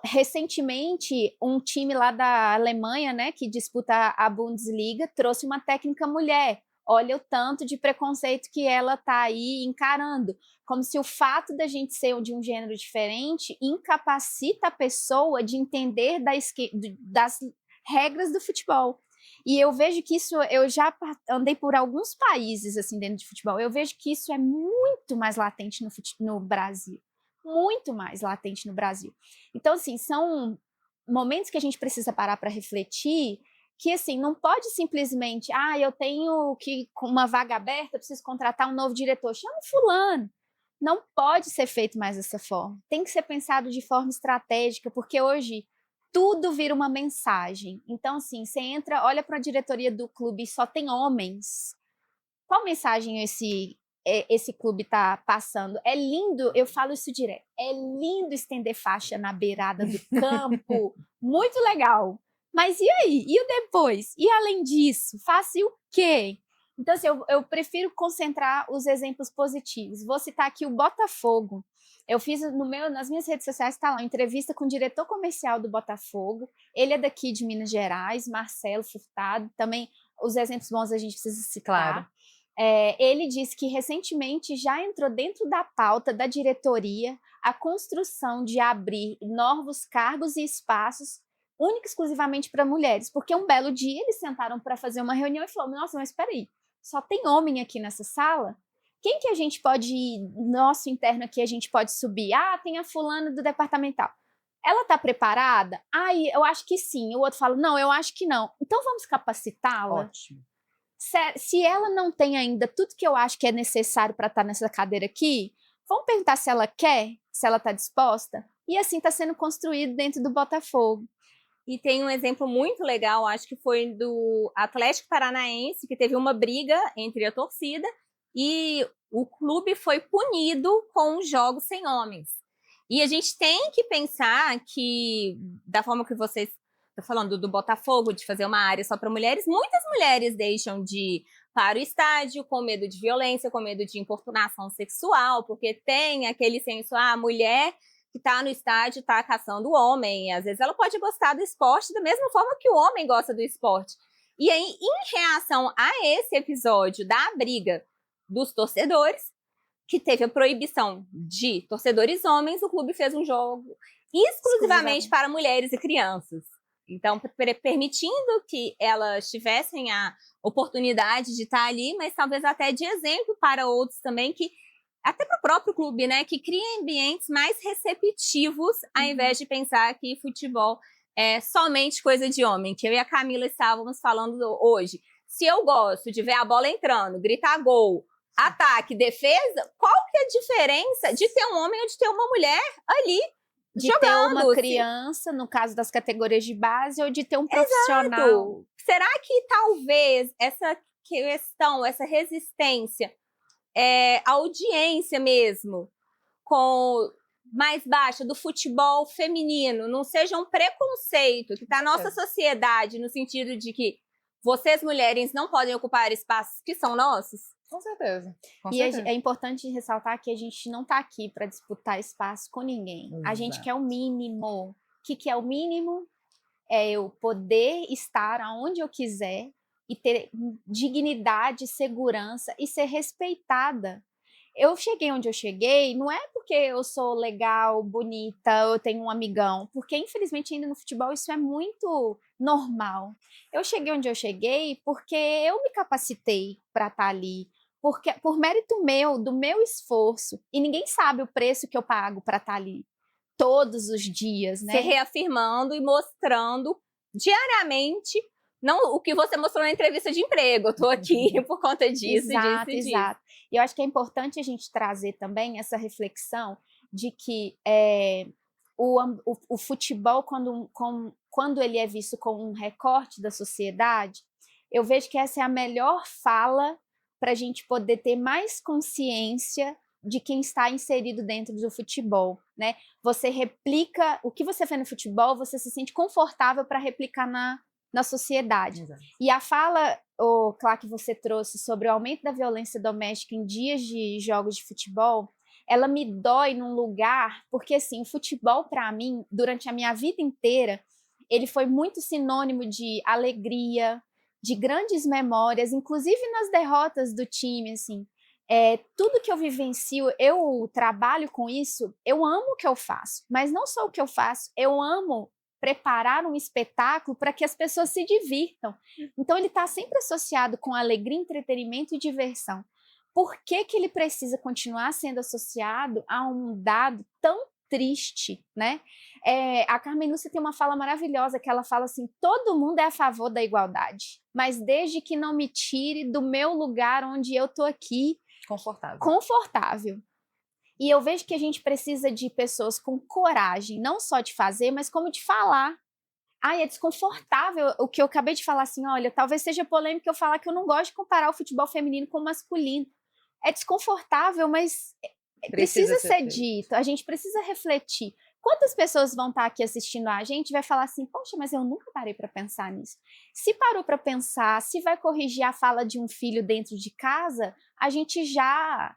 Recentemente, um time lá da Alemanha, né, que disputa a Bundesliga, trouxe uma técnica mulher. Olha o tanto de preconceito que ela está aí encarando. Como se o fato da gente ser de um gênero diferente incapacita a pessoa de entender das regras do futebol. E eu vejo que isso, eu já andei por alguns países assim dentro de futebol, eu vejo que isso é muito mais latente no Brasil, muito mais latente no Brasil. Então, assim, são momentos que a gente precisa parar para refletir, que assim, não pode simplesmente, eu tenho uma vaga aberta, preciso contratar um novo diretor, chama fulano. Não pode ser feito mais dessa forma, tem que ser pensado de forma estratégica, porque hoje tudo vira uma mensagem. Então, assim, você entra, olha para a diretoria do clube e só tem homens. Qual mensagem esse clube está passando. É lindo, eu falo isso direto, é lindo estender faixa na beirada do campo, muito legal. Mas e aí? E o depois? E além disso, faça o quê? Então, assim, eu prefiro concentrar os exemplos positivos. Vou citar aqui o Botafogo. Eu fiz nas minhas redes sociais, está lá, uma entrevista com o diretor comercial do Botafogo. Ele é daqui de Minas Gerais, Marcelo Furtado. Também, os exemplos bons a gente precisa citar. Claro. Ele disse que recentemente já entrou dentro da pauta da diretoria a construção de abrir novos cargos e espaços única e exclusivamente para mulheres, porque um belo dia eles sentaram para fazer uma reunião e falaram, nossa, mas espera aí, só tem homem aqui nessa sala? Quem que a gente pode, nosso interno aqui, a gente pode subir? Ah, tem a fulana do departamental. Ela está preparada? Ah, eu acho que sim. O outro fala, não, eu acho que não. Então vamos capacitá-la? Ótimo. Se ela não tem ainda tudo que eu acho que é necessário para estar nessa cadeira aqui, vamos perguntar se ela quer, se ela está disposta? E assim está sendo construído dentro do Botafogo. E tem um exemplo muito legal, acho que foi do Atlético Paranaense, que teve uma briga entre a torcida e o clube foi punido com os jogos sem homens. E a gente tem que pensar que, da forma que vocês estão falando do Botafogo, de fazer uma área só para mulheres, muitas mulheres deixam de ir para o estádio com medo de violência, com medo de importunação sexual, porque tem aquele senso, a mulher que está no estádio está caçando o homem. E às vezes ela pode gostar do esporte da mesma forma que o homem gosta do esporte. E aí, em reação a esse episódio da briga dos torcedores, que teve a proibição de torcedores homens, o clube fez um jogo exclusivamente para mulheres e crianças. Então, permitindo que elas tivessem a oportunidade de estar ali, mas talvez até de exemplo para outros também, que até para o próprio clube, né, que cria ambientes mais receptivos, ao invés de pensar que futebol é somente coisa de homem, que eu e a Camila estávamos falando hoje. Se eu gosto de ver a bola entrando, gritar gol, ataque, defesa, qual que é a diferença de ter um homem ou de ter uma mulher ali de jogando? ter uma criança, no caso das categorias de base, ou de ter um profissional. Exato. Será que talvez essa questão, essa resistência, a audiência mesmo, com mais baixa do futebol feminino, não seja um preconceito que está na nossa sociedade, no sentido de que vocês, mulheres, não podem ocupar espaços que são nossos? Com certeza. É importante ressaltar que a gente não está aqui para disputar espaço com ninguém. A gente quer o mínimo. O que é o mínimo? É eu poder estar aonde eu quiser e ter dignidade, segurança e ser respeitada. Eu cheguei onde eu cheguei, não é porque eu sou legal, bonita, eu tenho um amigão, porque infelizmente ainda no futebol isso é muito normal. Eu cheguei onde eu cheguei porque eu me capacitei para estar ali, porque por mérito meu, do meu esforço, e ninguém sabe o preço que eu pago para estar ali todos os dias, né? Se reafirmando e mostrando diariamente, não o que você mostrou na entrevista de emprego, eu tô aqui por conta disso, Exato, disso. E eu acho que é importante a gente trazer também essa reflexão de que o futebol, quando ele é visto como um recorte da sociedade, eu vejo que essa é a melhor fala para a gente poder ter mais consciência de quem está inserido dentro do futebol, né? Você replica o que você vê no futebol, você se sente confortável para replicar na sociedade. Exato. E a fala, Clá, que você trouxe sobre o aumento da violência doméstica em dias de jogos de futebol, ela me dói num lugar, porque assim, o futebol para mim, durante a minha vida inteira, ele foi muito sinônimo de alegria, de grandes memórias, inclusive nas derrotas do time, assim. Tudo que eu vivencio, eu trabalho com isso, eu amo o que eu faço, mas não só o que eu faço, eu amo preparar um espetáculo para que as pessoas se divirtam. Então ele está sempre associado com alegria, entretenimento e diversão. Por que que ele precisa continuar sendo associado a um dado tão triste, né? A Carmen Lúcia tem uma fala maravilhosa que ela fala assim, todo mundo é a favor da igualdade, mas desde que não me tire do meu lugar onde eu tô aqui confortável. E eu vejo que a gente precisa de pessoas com coragem, não só de fazer, mas como de falar. Ai, é desconfortável o que eu acabei de falar assim, olha, talvez seja polêmico eu falar que eu não gosto de comparar o futebol feminino com o masculino. é desconfortável, mas precisa ser dito, a gente precisa refletir. Quantas pessoas vão estar aqui assistindo a gente e vai falar assim, poxa, mas eu nunca parei para pensar nisso. Se parou para pensar, se vai corrigir a fala de um filho dentro de casa, a gente já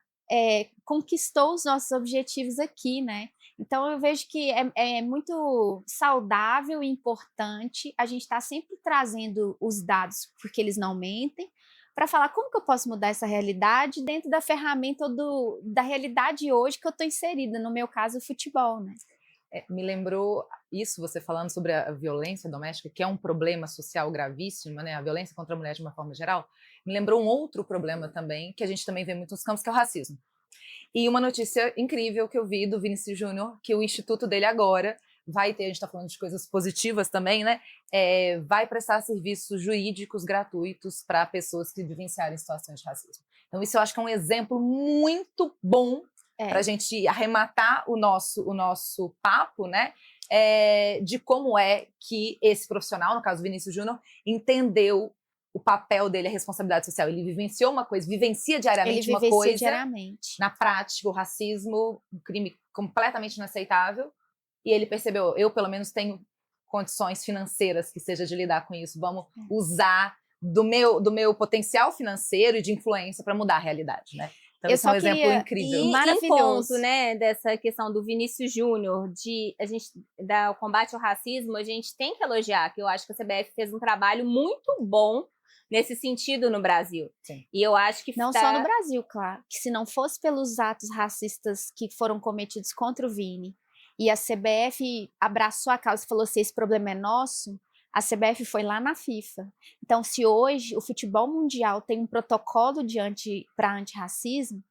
conquistou os nossos objetivos aqui, né? Então eu vejo que é muito saudável e importante a gente estar sempre trazendo os dados, porque eles não mentem, para falar como que eu posso mudar essa realidade dentro da ferramenta da realidade hoje que eu estou inserida, no meu caso, o futebol, né? Me lembrou isso, você falando sobre a violência doméstica, que é um problema social gravíssimo, né? A violência contra a mulher de uma forma geral, me lembrou um outro problema também, que a gente também vê muito nos campos, que é o racismo. E uma notícia incrível que eu vi do Vinícius Júnior, que o instituto dele agora vai ter, a gente está falando de coisas positivas também, né? Vai prestar serviços jurídicos gratuitos para pessoas que vivenciarem situações de racismo. Então isso eu acho que é um exemplo muito bom para a gente arrematar o nosso papo, né? De como é que esse profissional, no caso Vinícius Júnior, entendeu o papel dele, a responsabilidade social. Ele vivenciou uma coisa, vivencia diariamente uma coisa. Diariamente. Na prática, o racismo, um crime completamente inaceitável. E ele percebeu, eu pelo menos tenho condições financeiras que seja de lidar com isso. Vamos usar do meu potencial financeiro e de influência para mudar a realidade, né? Então, esse é um exemplo incrível. E maravilhoso, em ponto, né, dessa questão do Vinícius Júnior, da combate ao racismo, a gente tem que elogiar, que eu acho que a CBF fez um trabalho muito bom nesse sentido no Brasil. Sim. E eu acho que não só no Brasil, claro, que se não fosse pelos atos racistas que foram cometidos contra o Vini, e a CBF abraçou a causa e falou assim, esse problema é nosso, a CBF foi lá na FIFA. Então, se hoje o futebol mundial tem um protocolo para antirracismo,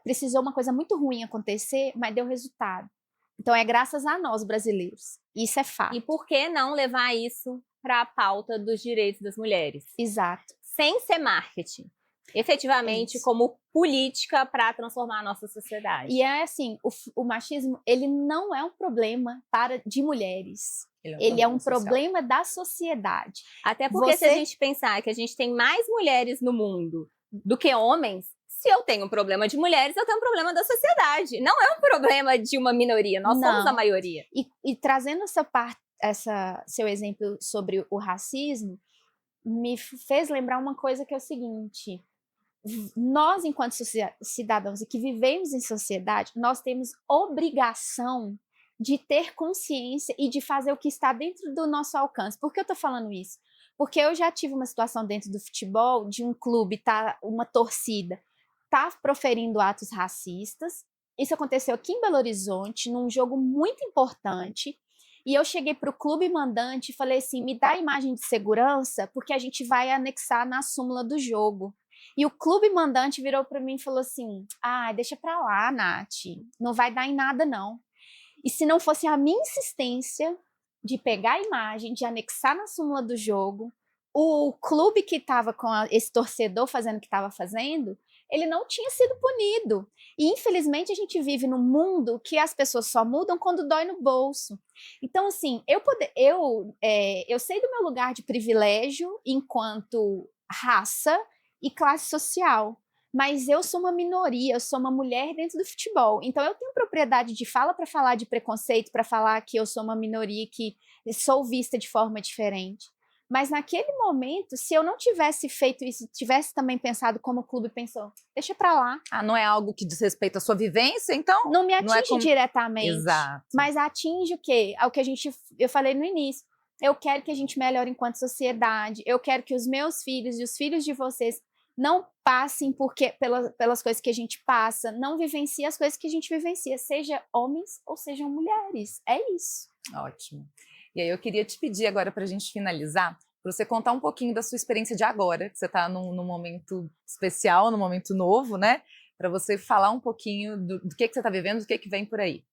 precisou uma coisa muito ruim acontecer, mas deu resultado. Então, é graças a nós, brasileiros. Isso é fato. E por que não levar isso para a pauta dos direitos das mulheres? Exato. Sem ser marketing. Efetivamente, como política para transformar a nossa sociedade. E é assim, o machismo, ele não é um problema de mulheres. Ele é um problema da sociedade. Até porque se a gente pensar que a gente tem mais mulheres no mundo do que homens, se eu tenho um problema de mulheres, eu tenho um problema da sociedade. Não é um problema de uma minoria, nós somos a maioria. E trazendo seu exemplo sobre o racismo, me fez lembrar uma coisa que é o seguinte: nós, enquanto cidadãos e que vivemos em sociedade, nós temos obrigação de ter consciência e de fazer o que está dentro do nosso alcance. Por que eu estou falando isso? Porque eu já tive uma situação dentro do futebol, de um clube, uma torcida, proferindo atos racistas. Isso aconteceu aqui em Belo Horizonte, num jogo muito importante. E eu cheguei para o clube mandante e falei assim, me dá a imagem de segurança, porque a gente vai anexar na súmula do jogo. E o clube mandante virou para mim e falou assim, deixa para lá, Nath, não vai dar em nada não. E se não fosse a minha insistência de pegar a imagem, de anexar na súmula do jogo, o clube que estava com esse torcedor fazendo o que estava fazendo, ele não tinha sido punido. E, infelizmente, a gente vive num mundo que as pessoas só mudam quando dói no bolso. Então, assim, eu sei do meu lugar de privilégio enquanto raça e classe social. Mas eu sou uma minoria, eu sou uma mulher dentro do futebol. Então, eu tenho propriedade de fala para falar de preconceito, para falar que eu sou uma minoria, que sou vista de forma diferente. Mas naquele momento, se eu não tivesse feito isso, tivesse também pensado como o clube pensou, deixa para lá. Não é algo que diz respeito à sua vivência, então? Não me atinge diretamente. Exato. Mas atinge o quê? Ao que eu falei no início. Eu quero que a gente melhore enquanto sociedade. Eu quero que os meus filhos e os filhos de vocês não passem pelas coisas que a gente passa, não vivenciem as coisas que a gente vivencia, seja homens ou sejam mulheres. É isso. Ótimo. E aí eu queria te pedir agora para a gente finalizar, para você contar um pouquinho da sua experiência de agora, que você está num momento especial, num momento novo, né? Para você falar um pouquinho do que você está vivendo, do que vem por aí.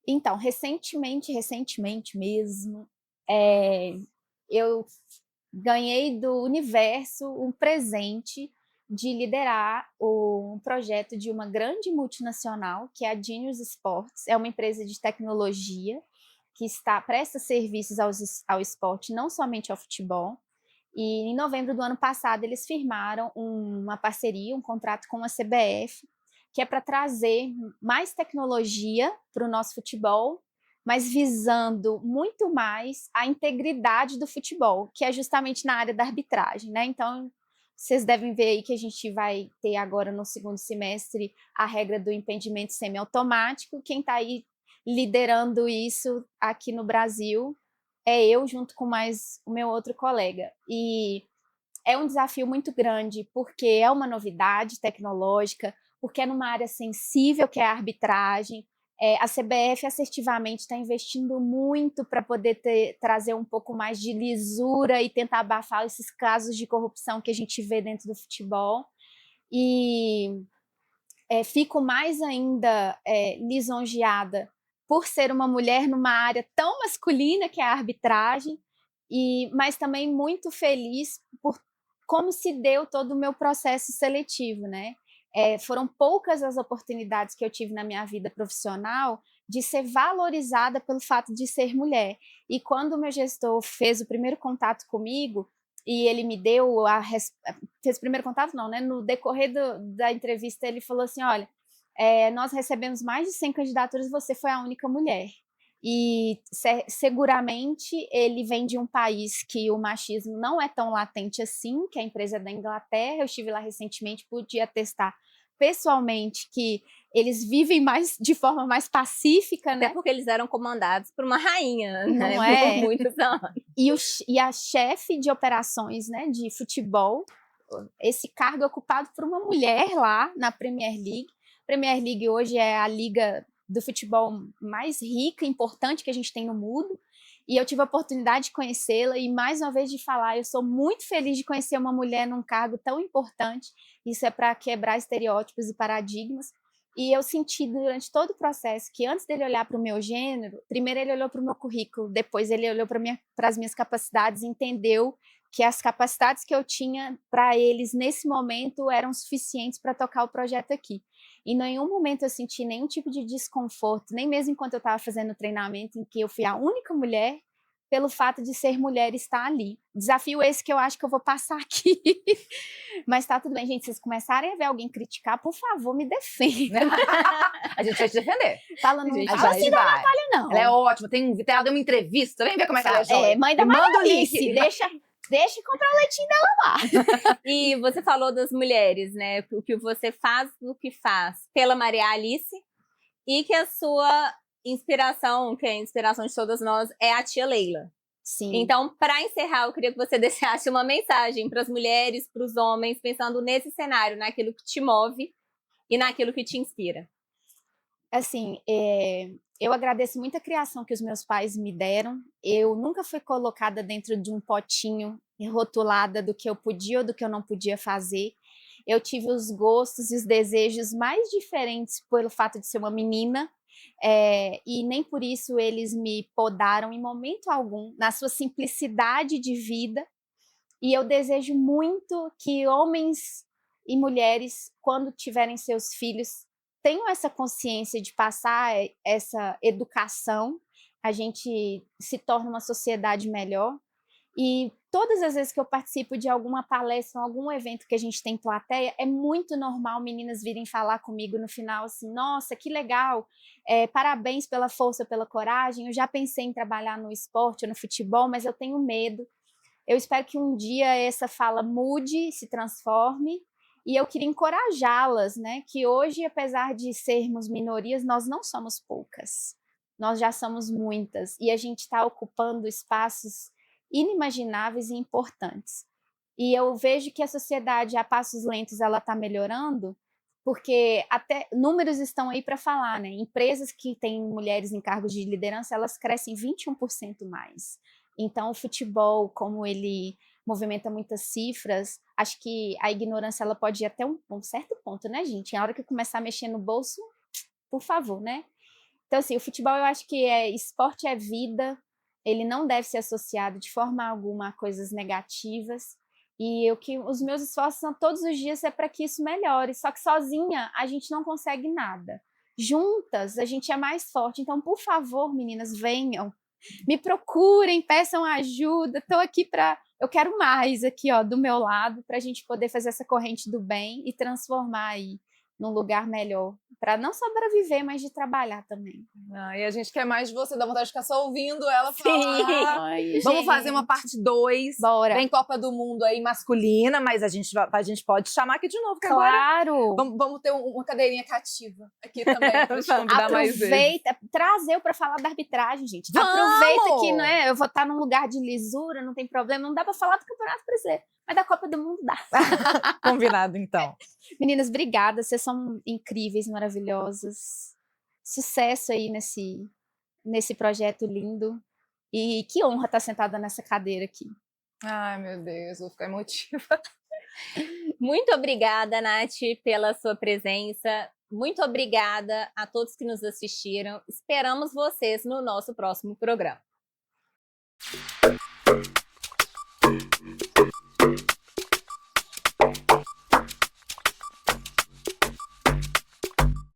Então, recentemente mesmo, eu ganhei do universo um presente de liderar um projeto de uma grande multinacional, que é a Genius Sports. É uma empresa de tecnologia que presta serviços ao esporte, não somente ao futebol. E em novembro do ano passado eles firmaram uma parceria, um contrato com a CBF, que é para trazer mais tecnologia para o nosso futebol, mas visando muito mais a integridade do futebol, que é justamente na área da arbitragem, né? Então, vocês devem ver aí que a gente vai ter agora no segundo semestre a regra do impedimento semiautomático. Quem está aí liderando isso aqui no Brasil é eu, junto com mais o meu outro colega. E é um desafio muito grande, porque é uma novidade tecnológica, porque é numa área sensível que é a arbitragem. A CBF assertivamente está investindo muito para poder trazer um pouco mais de lisura e tentar abafar esses casos de corrupção que a gente vê dentro do futebol. E fico mais ainda lisonjeada por ser uma mulher numa área tão masculina que é a arbitragem, mas também muito feliz por como se deu todo o meu processo seletivo, né? Foram poucas as oportunidades que eu tive na minha vida profissional de ser valorizada pelo fato de ser mulher. E quando o meu gestor fez o primeiro contato comigo, e ele me deu fez o primeiro contato não, né? No decorrer da entrevista ele falou assim, olha, nós recebemos mais de 100 candidaturas, você foi a única mulher. E seguramente ele vem de um país que o machismo não é tão latente assim, que a empresa é da Inglaterra. Eu estive lá recentemente, pude atestar pessoalmente que eles vivem de forma mais pacífica, né? Até porque eles eram comandados por uma rainha, né? Não é? Por muitos anos. E a chefe de operações, né, de futebol, esse cargo é ocupado por uma mulher lá na Premier League. Premier League hoje é a liga do futebol mais rica e importante que a gente tem no mundo, e eu tive a oportunidade de conhecê-la e, mais uma vez, de falar, eu sou muito feliz de conhecer uma mulher num cargo tão importante. Isso é para quebrar estereótipos e paradigmas, e eu senti durante todo o processo que, antes dele olhar para o meu gênero, primeiro ele olhou para o meu currículo, depois ele olhou para as minhas capacidades e entendeu que as capacidades que eu tinha para eles nesse momento eram suficientes para tocar o projeto aqui. Em nenhum momento eu senti nenhum tipo de desconforto, nem mesmo enquanto eu estava fazendo o treinamento, em que eu fui a única mulher, pelo fato de ser mulher e estar ali. Desafio esse que eu acho que eu vou passar aqui. Mas tá tudo bem, gente. Se vocês começarem a ver alguém criticar, por favor, me defenda. A gente vai te defender. Fala, não fala assim da Natália, não. Ela é ótima, ela deu uma entrevista, vem ver como é que ela é jovem. Mãe da Maria Alice, deixa comprar o leitinho dela lá. E você falou das mulheres, né? O que você faz, o que faz pela Maria Alice, e que a sua inspiração, que é a inspiração de todas nós, é a tia Leila. Sim. Então, para encerrar, eu queria que você deixasse uma mensagem para as mulheres, para os homens, pensando nesse cenário, naquilo que te move e naquilo que te inspira. Assim, eu agradeço muito a criação que os meus pais me deram. Eu nunca fui colocada dentro de um potinho rotulada do que eu podia ou do que eu não podia fazer. Eu tive os gostos e os desejos mais diferentes pelo fato de ser uma menina, e nem por isso eles me podaram em momento algum, na sua simplicidade de vida. E eu desejo muito que homens e mulheres, quando tiverem seus filhos, tenham essa consciência de passar essa educação, a gente se torna uma sociedade melhor. E todas as vezes que eu participo de alguma palestra, algum evento que a gente tem plateia, é muito normal meninas virem falar comigo no final assim, nossa, que legal, parabéns pela força, pela coragem, eu já pensei em trabalhar no esporte ou no futebol, mas eu tenho medo. Eu espero que um dia essa fala mude, se transforme, e eu queria encorajá-las, né? Que hoje, apesar de sermos minorias, nós não somos poucas. Nós já somos muitas, e a gente está ocupando espaços inimagináveis e importantes. E eu vejo que a sociedade, a passos lentos, ela está melhorando, porque até números estão aí para falar, né? Empresas que têm mulheres em cargos de liderança, elas crescem 21% mais. Então, o futebol, como ele movimenta muitas cifras, acho que a ignorância ela pode ir até um certo ponto, né, gente? Na hora que eu começar a mexer no bolso, por favor, né? Então, assim, o futebol eu acho que esporte é vida, ele não deve ser associado de forma alguma a coisas negativas. E os meus esforços são todos os dias para que isso melhore. Só que sozinha a gente não consegue nada. Juntas a gente é mais forte. Então, por favor, meninas, venham. Me procurem, peçam ajuda, estou aqui para eu quero mais aqui, ó, do meu lado, para a gente poder fazer essa corrente do bem e transformar aí num lugar melhor, para não só para viver, mas de trabalhar também. E a gente quer mais de você, dá vontade de ficar só ouvindo ela Sim. falar. Ai, Vamos gente, fazer uma parte 2. bora. Tem Copa do Mundo aí masculina, mas a gente pode chamar aqui de novo, que agora Claro! vamos ter uma cadeirinha cativa aqui também, pra gente convidar mais vezes. Aproveita, trazer eu para falar da arbitragem, gente. Vamos! Aproveita que, não é, eu vou estar num lugar de lisura, não tem problema, não dá para falar do Campeonato Brasileiro, mas da Copa do Mundo dá. Combinado, então. Meninas, obrigada, vocês são incríveis, maravilhosas. Sucesso aí nesse projeto lindo. E que honra estar sentada nessa cadeira aqui. Ai, meu Deus, vou ficar emotiva. Muito obrigada, Nath, pela sua presença. Muito obrigada a todos que nos assistiram. Esperamos vocês no nosso próximo programa.